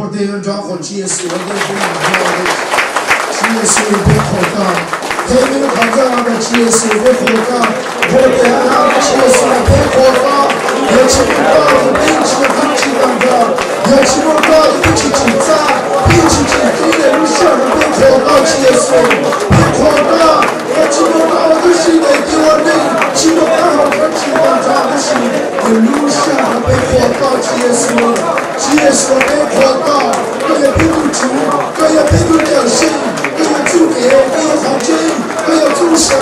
我哋要做好耶稣，我哋不能做耶稣别口罩，黑人口罩的耶稣别口罩，我哋要耶稣别口罩，也请不到的并且不知道的，也请不到的不去紧张，并且紧追的路上的别口罩耶稣，别口罩，也请不到的是的给我们，请不到的请不到的是的路上的别口罩耶稣。耶稣被扩大，各有基督徒，各有基督教信，各有主业，各有好经，各有主神，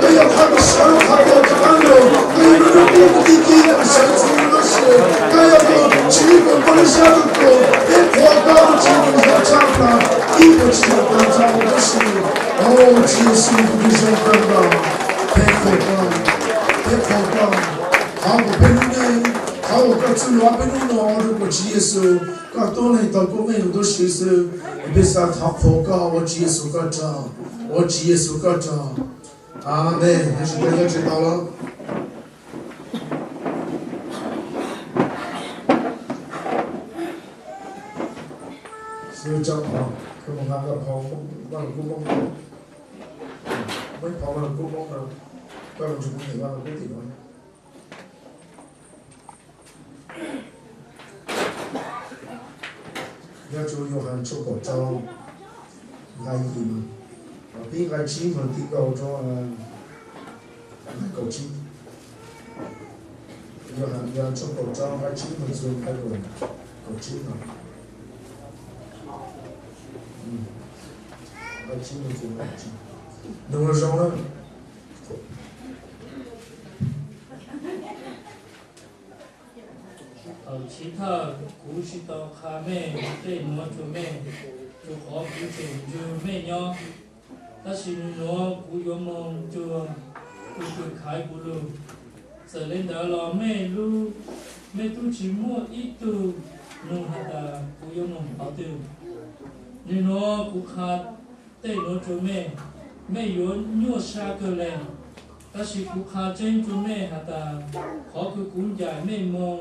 各有他的手，他的帮助，各有那个地的神主的事，各有基本不能相的果，被扩大基督教长大，一个基督教长的事，哦，耶稣不是广告，被扩大，被扩大，好不被你。我各自罗贝努诺，如果耶稣，各多内到国内都是是，别啥他佛告我耶稣各章，我耶稣各章，阿门。也是大家知道了。所以讲啊，佢们那个跑，完了故宫，没跑完了故宫了，完了就不没完了故地了。要做要行出國州危險，邊個知咪跌夠咗啊？唔夠知，要行出國州，係知咪做喺度夠知嘛？係知咪做夠知，弄咗上啦。其他古时到卡妹对挪做妹，就好古种就妹鸟，但是挪古有梦就开古路，这里的老妹路，妹都只摸一度，弄下的古有梦好的，你挪古卡对挪做妹，妹有鸟杀个嘞。但是古卡真做咩下的，好个古家妹梦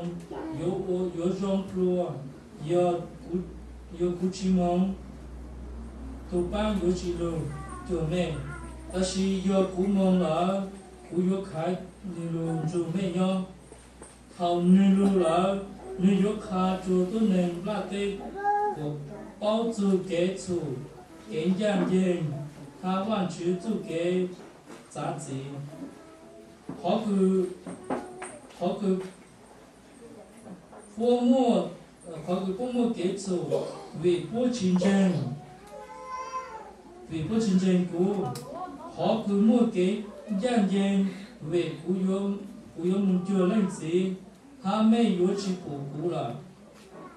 有种路，有古起梦，都帮有起路做咩？但是有古梦了，古有开你路做咩样？好你路了，你有卡做都能拉得我包住给出，给样人，他往去做给杂志。好个泡沫，好个泡沫给出微波清蒸，微波清蒸锅，好个莫给样人微不用就冷子，他没有去补锅了，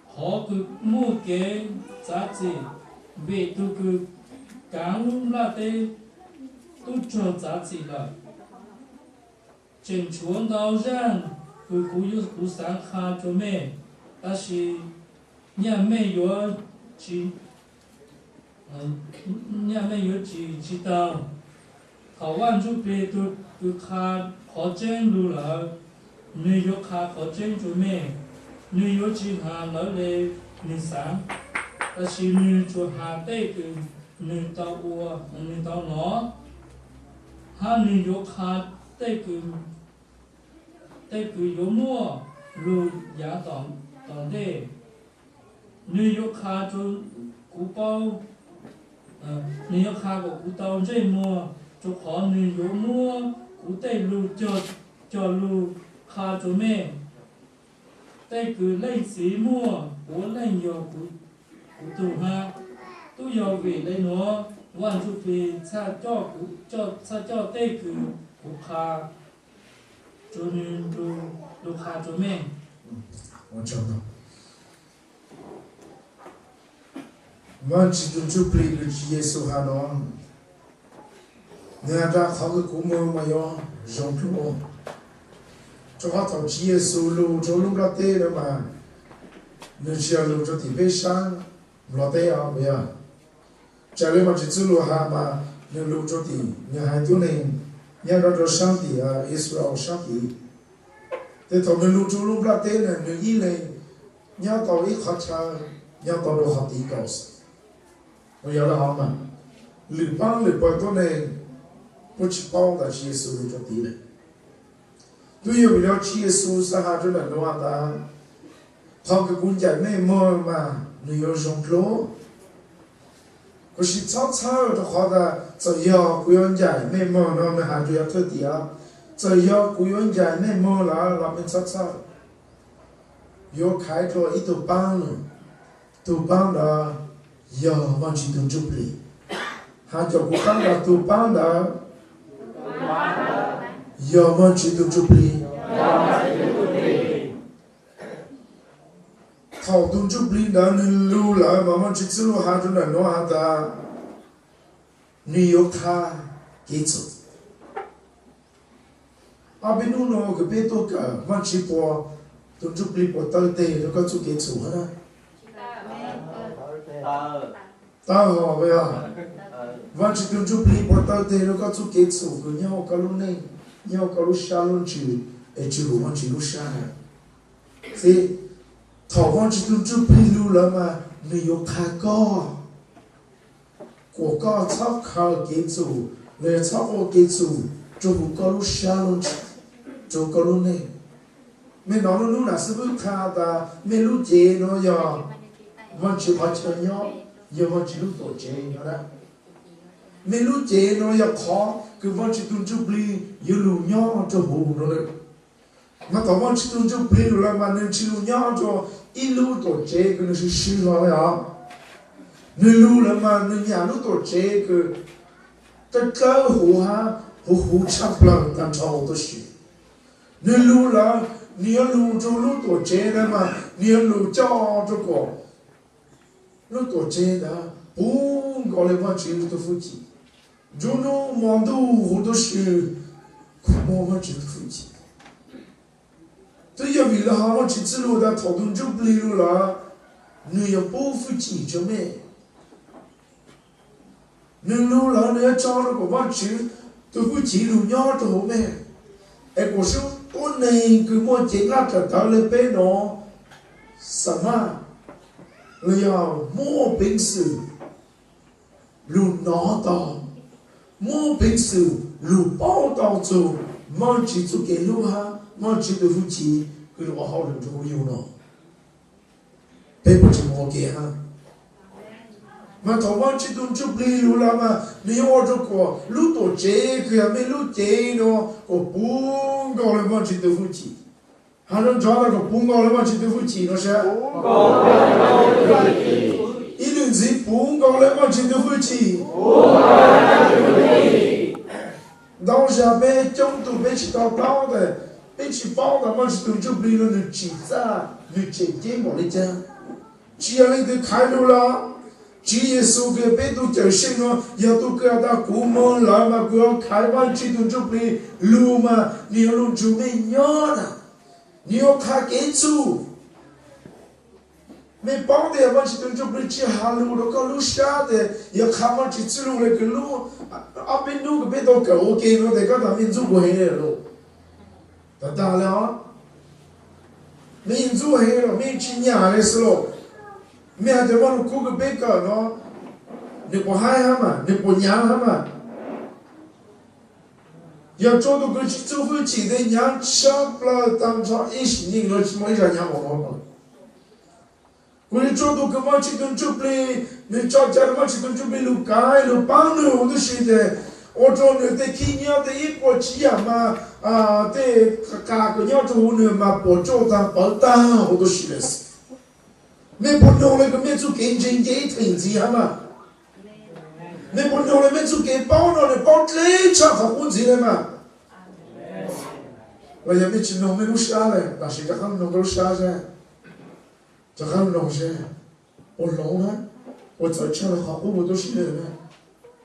好个莫给杂志，微都个刚拉的都做杂志了。正常到人，古三卡做咩？但是也没有去，也没有去知道，考完就别都卡考证路了，你有卡考证做咩？你有去下老嘞你上，但是你做下对个，你到我，你到哪？哈你有卡对个。แต่คือโยมัวรูยาตอนเด้นิยคาจนกูเป้านิยคากับกูเตาใจมัวจะขอนิยมัวกูได้รูจอรูคาจนแม่แต่คือเล่นสีมัวกูเล่นยอกูตู่ฮะตู้ยอเวเลยเนาะวันทุกปีชาเจ้ากูชาเจ้าแต่คือกูคา做路卡做咩？我知道。我知道就不离耶稣哈喏，你看他好个古么么样，上路，就好到耶稣路，就路拉地了嘛，你只要路就地北山，拉地啊不呀？这里嘛就走路哈嘛，你路就地，你还就能。nhà đó rồi sang thì Israel sang thì thế thôi mình lưu trú lúc ra tên này mình y này nhà tàu ít khó cha 要到了好的高手，我要了好嘛，你帮你不多呢，不去帮的耶稣就敌人，对有了耶稣是哈就能乱的，他个公家没么嘛，你要上路，可是草的话的，只要雇佣家没么，那么还就要特地啊，只要雇佣家没么了，那么草。有开着一头帮了，头帮的要往去都就不离，还叫不帮的头帮的要往去都就不离，好都就不离的你路了，慢慢去走路还就能弄下的，你有他给走，阿边路呢个别多个往去播。तुम जो प्ली पोता ते लोग जो के छो है ना ताओ भैया वंश तुम जो प्ली पोता ते लोग जो के छो गुन्याओ कलू नहीं न्याओ कलू शालों ची एचुरु वंश लू शाना से थाव वंश तुम जो प्ली लू लमा नियो खाको कोका छाप खाल के छो ले छाप ओ के छो जो कलू शालों जो कलू नहीं मैं नॉन ना सब खाता मैं लू जे नो या वंश बच्चों या वंश लू तो जे ना मैं लू जे नो या खा कि वंश तुम जो बली ये लू न्या जो हो नो ले मैं तो वंश तुम जो बली लू ला मैं ने चिलू न्या जो इलू तो जे कि न शिला या ने लू ला मैं ने न्या लू तो जे कि तक हो छापला तन चाओ तो शी ने लू ला你要路就路多接的嘛，你要路叫这个，路多接的，不搞来把钱都付起，就那忙都好多事，我们就付起。这要为了哈我去走路的讨论就不理路了，你要不付起就没，你路了你要找那个把钱都付起路鸟都好没，哎，我说。我那个么经常看到了被喏，什么？你要没本事，路拿到，没本事路报道做，没去做给路哈，没去的夫妻，给我好人就会有喏，别不去我给哈。嘛，头往去东就不理路了嘛，你我这个路多这个呀，没路这喏，我不搞了往去的夫妻，还能抓那个不搞了往去的夫妻，那是？一轮子不搞了往去的夫妻，当下被中途被去到包的，被去包的往去东就不理了，你记着，你姐姐没得讲，只要你都开路了。主耶稣嘅俾到就升咯，又到佢阿古門來嘛，佢開翻主動做俾路嘛，你要路做咩樣啊？你要開幾處？沒幫的嘛，主動做俾去下路咯，個路下的要開翻去走路嚟個路，阿邊路嘅俾到佢 OK 咯，大家當面做過起嚟咯，得得了，面做起咯，面去nhà嘅時候。ไม่อาจจะว่าลูกคู่กับเบเกอร์เนาะนึกว่าให้ฮะมานึกว่ายังฮะมา要做到个做夫妻的娘吃不了当场一心人了，什么人娘我嘛？我你做到个嘛去跟做不嘞，你找家的嘛去跟做不路改路帮路我都是的，我做你的去年的一波起呀嘛啊，的家个娘做你嘛不做当不当我都是的是。没不弄那个没做给人家停止好嘛？没不弄那没做给包了的包最差和混子的嘛？我也没去弄没弄啥嘞，但是这还弄个啥噻？这还弄噻？我弄了，我在吃了好我都是的呢。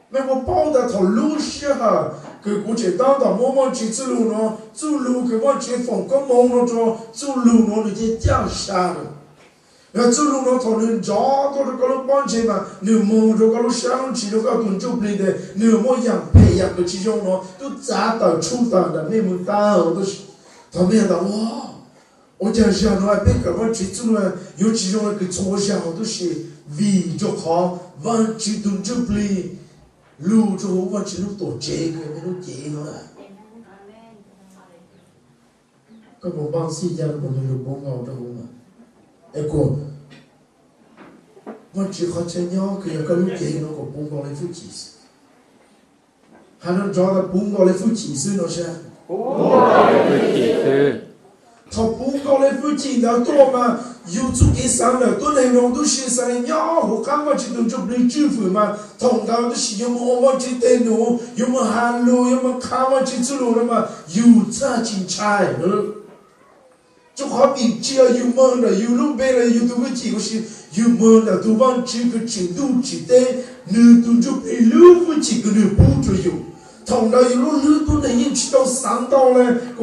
那我包的头路些哈，给估计当到慢慢去走路呢，走路给我去放个梦了着，走路呢你就降下了。要走路呢，头人找到这个路帮车嘛，你摸这个路上去那个动作不的，你摸养培养的其中呢，都砸到出到的，没么大都是，他们讲哇，我讲想的话，别个我最终呢，有几种个从小都是为就好，往只动就不离，路就往只路多这个，没路这个了。ก็ผมบางสิ่งอย่างผมไม่รู้บ้งเอาตรงนั้นไอ้กูวันที่เขาเช่นย่อคือยังก็รู้เก่งเนาะก็บ้งเอาเลยฟูจิสฮันนั่นจอกับบ้งเอาเลยฟูจิสเนาะใช่他不搞来附近的多嘛，有做给上了，多内容都是上呀，我干嘛去动就不支付嘛，通常都是有么我去登录，有么hand路，有么看嘛去走路了嘛，有这进菜了，就好比只要有么了，有路边了，有多个几个是有么了，都往这个程度去的，你都就被路附近个你不着有，通常有路你都能引起到上到嘞。